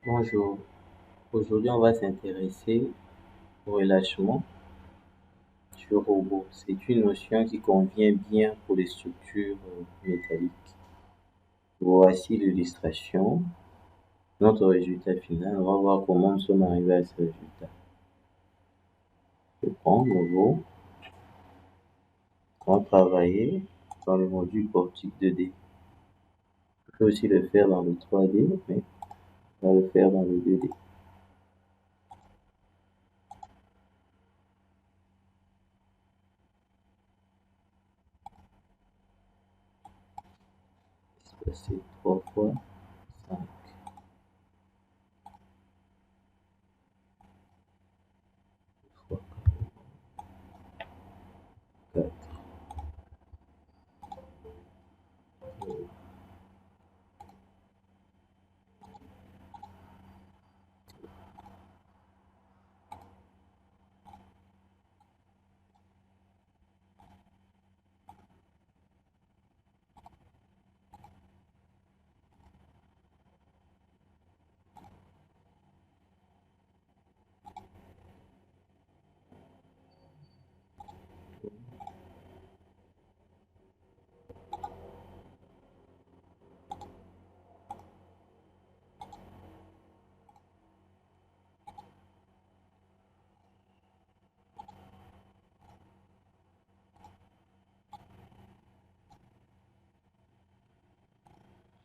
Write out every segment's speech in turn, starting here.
Bonjour, aujourd'hui on va s'intéresser au relâchement sur robot. C'est une notion qui convient bien pour les structures métalliques. Voici l'illustration, notre résultat final. On va voir comment nous sommes arrivés à ce résultat. Je prends nouveau, on va travailler dans le module portique 2D. Je peux aussi le faire dans le 3D, mais on va le faire dans le 2D. Passer 3 fois 5 fois 4.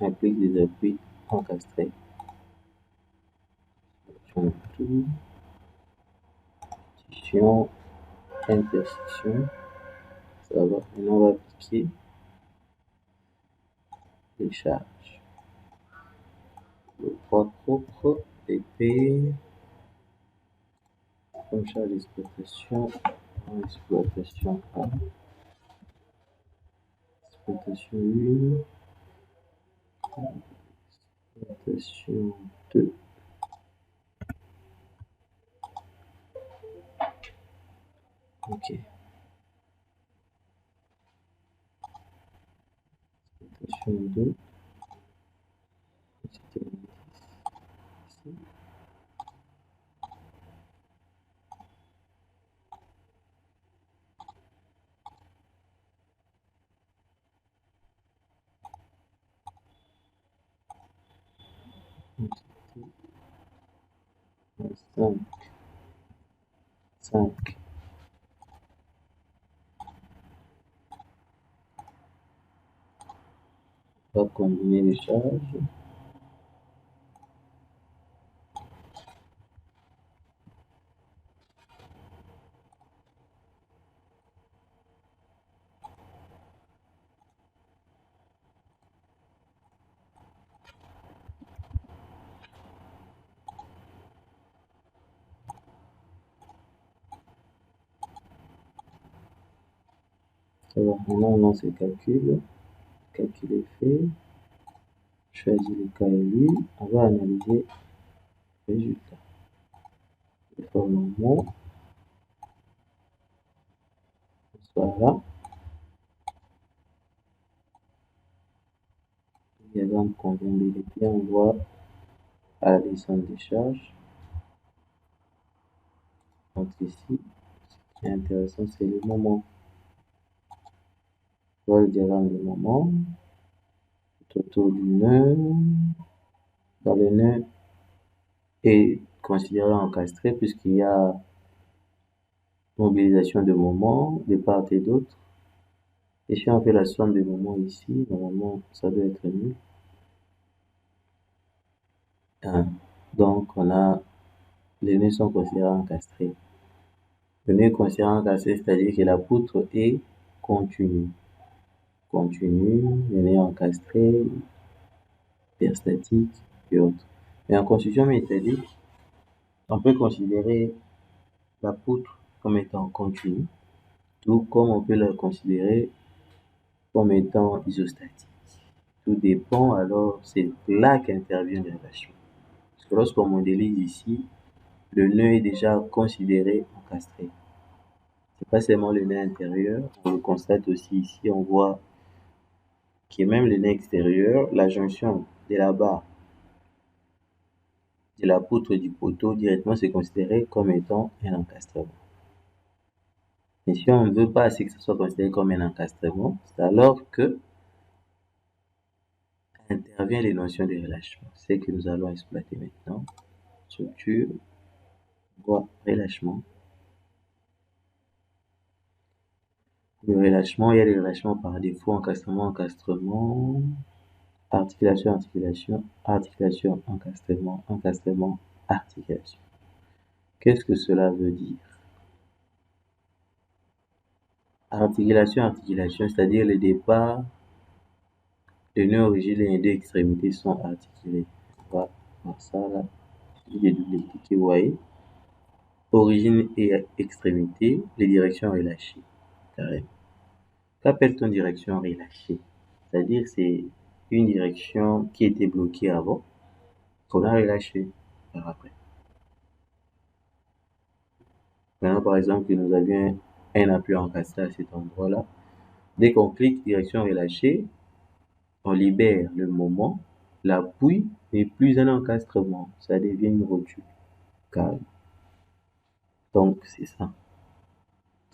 Applique des appuis encastrés. Tout, position, intersection. Ça va. Maintenant, on va appliquer les charges. Le poids propre, épée, comme charge d'exploitation, exploitation 1, exploitation 1, exploitation 2. Ok. Exploitation 2. Ici. 5. On va combiner les charges. Ça va. Maintenant, on lance le calcul. Calcul est fait. Choisis le cas élu. On va analyser le résultat. Les formes normaux. Voilà. Le diagramme convient bel et bien. On voit à la descente des charges. Donc ici, ce qui est intéressant, c'est le moment. On voit le diagramme du moment. Tout autour du nœud. Dans le nœud est considéré encastré puisqu'il y a mobilisation de moments de part et d'autre. Et si on fait la somme des moments ici, normalement, ça doit être nul. 1. Donc, on a les nœuds sont considérés encastrés. Le nœud est considéré encastré, c'est-à-dire que la poutre est continue. Continue, le nœud est encastré, statique et autres. Mais en construction métallique, on peut considérer la poutre comme étant continue, tout comme on peut la considérer comme étant isostatique. Tout dépend, alors c'est là qu'intervient le relâchement. Parce que lorsqu'on modélise ici, le nœud est déjà considéré encastré. C'est pas seulement le nœud intérieur, on le constate aussi ici, on voit que même le nœud extérieur, la jonction de la barre de la poutre du poteau directement, c'est considéré comme étant un encastrement. Mais si on ne veut pas que ce soit considéré comme un encastrement, c'est alors que intervient les notions de relâchement. C'est que nous allons exploiter maintenant. Structure, voie, relâchement. Le relâchement, il y a le relâchement par défaut, encastrement, encastrement, articulation, articulation, articulation, encastrement, encastrement, articulation. Qu'est-ce que cela veut dire? Articulation, articulation, c'est-à-dire le départ, le nœud origine et les deux extrémités sont articulées. On va voir ça là. Je vais double cliquer, vous voyez. Origine et extrémité, les directions relâchées. Carrément. Qu'appelle-t-on direction relâchée? C'est-à-dire c'est une direction qui était bloquée avant, qu'on a relâchée par après. Maintenant, par exemple, que nous avions un appui encastré à cet endroit-là. Dès qu'on clique direction relâchée, on libère le moment. L'appui n'est plus un encastrement, ça devient une rotule. Calme. Donc, c'est ça.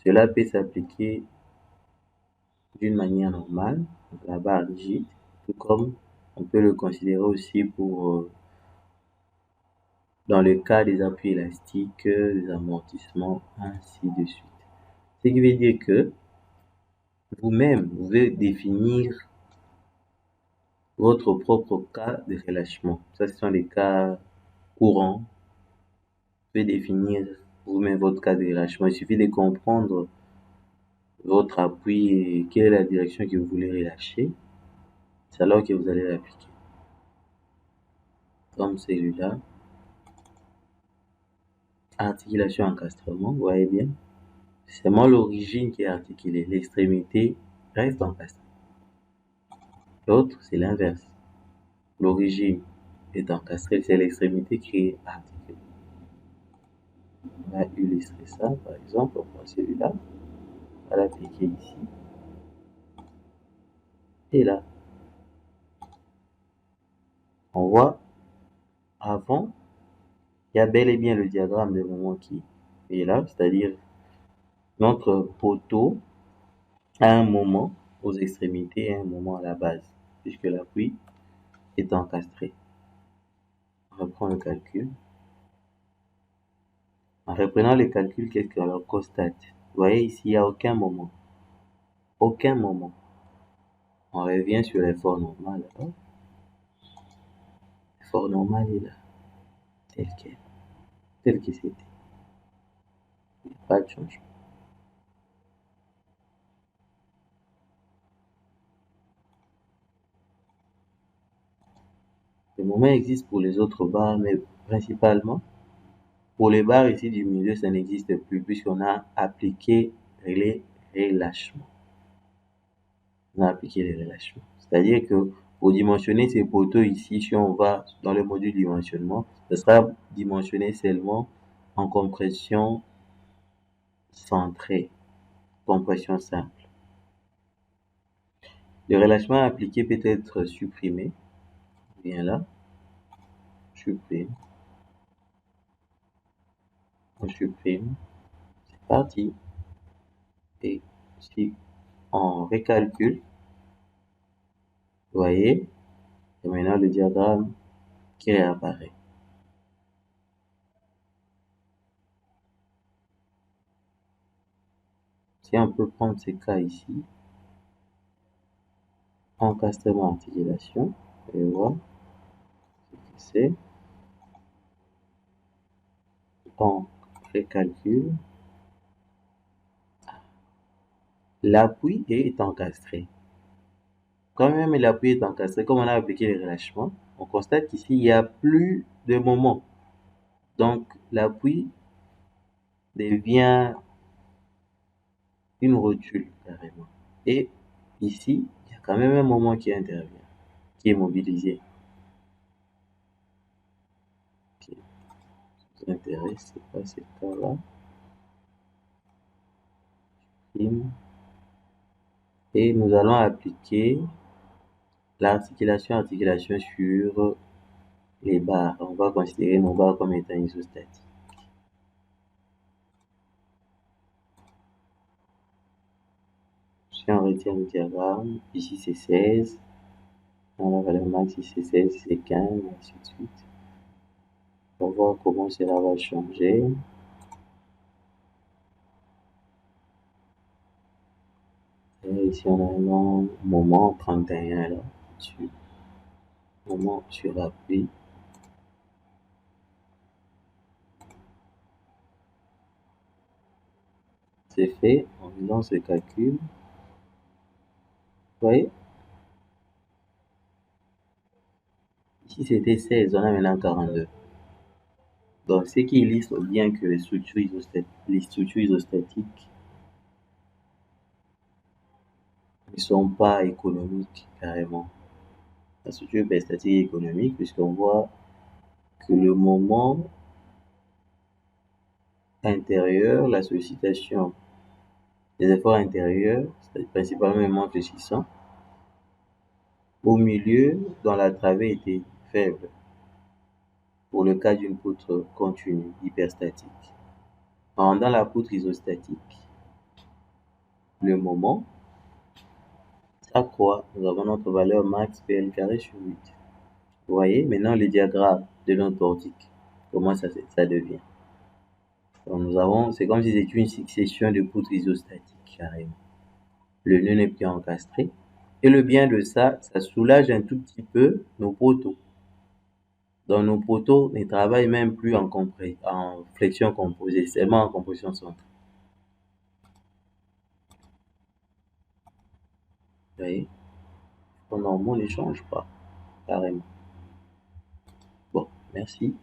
Cela peut s'appliquer d'une manière normale, la barre rigide, tout comme on peut le considérer aussi pour dans le cas des appuis élastiques, des amortissements, ainsi de suite. Ce qui veut dire que vous-même, vous pouvez définir votre propre cas de relâchement. Ça, ce sont les cas courants. Vous pouvez définir vous-même votre cas de relâchement. Il suffit de comprendre votre appui et quelle est la direction que vous voulez relâcher. C'est alors que vous allez l'appliquer. Comme celui-là. Articulation encastrement, vous voyez bien. C'est seulement l'origine qui est articulée. L'extrémité reste encastrée. L'autre, c'est l'inverse. L'origine est encastrée, c'est l'extrémité qui est articulée. On va illustrer ça, par exemple, on prend celui-là, on va l'appliquer ici, et là. On voit, avant, il y a bel et bien le diagramme de moment qui est là, c'est-à-dire notre poteau à un moment aux extrémités et à un moment à la base, puisque l'appui est encastré. On reprend le calcul. En reprenant le calcul, qu'est-ce qu'on constate? Vous voyez ici, il n'y a aucun moment. Aucun moment. On revient sur l'effort normal. L'effort normal est là, tel que c'était. Il n'y a pas de changement. Le moment existe pour les autres barres, mais principalement pour les barres ici du milieu, ça n'existe plus puisqu'on a appliqué les relâchements. On a appliqué les relâchements. C'est-à-dire que pour dimensionner ces poteaux ici, si on va dans le module dimensionnement, ce sera dimensionné seulement en compression centrée, compression simple. Le relâchement appliqué peut être supprimé. Bien là, supprime, on supprime, c'est parti. Et si on recalcule, vous voyez, et maintenant le diagramme qui réapparaît. Si on peut prendre ces cas ici, encastrement, articulation, et voir ce que c'est. On recalcule, l'appui est encastré. Quand même l'appui est encastré, comme on a appliqué les relâchements, on constate qu'ici il n'y a plus de moment. Donc l'appui devient une rotule carrément. Et ici, il y a quand même un moment qui intervient, qui est mobilisé. Qui nous intéresse, c'est pas ce cas-là. Et nous allons appliquer l'articulation sur les barres. On va considérer nos barres comme étant isostatiques. Si on retient le diagramme, ici c'est 16. Dans la valeur max, ici c'est 16, c'est 15, et ainsi de suite. On va voir comment cela va changer. Et ici, on a un moment 31 là, dessus. Moment sur la pluie. C'est fait, on lance le calcul. Vous voyez, ici c'était 16, on a maintenant 42. Donc, ce qui illustre bien que les structures isostatiques ne sont pas économiques carrément. La structure statique est économique puisqu'on voit que le moment intérieur, la sollicitation des efforts intérieurs, c'est principalement fléchissant, au milieu, dont la travée était faible, pour le cas d'une poutre continue, hyperstatique. En rendant la poutre isostatique, le moment s'accroît. Nous avons notre valeur max PL carré sur 8. Vous voyez maintenant le diagramme de notre portique, comment ça devient. Donc c'est comme si c'était une succession de poutres isostatiques carrément. Le nœud n'est plus encastré. Et le bien de ça, ça soulage un tout petit peu nos poteaux. Donc nos poteaux ne travaillent même plus en flexion composée, seulement en composition centrale. Vous voyez, les normaux ne changent pas carrément. Bon, merci.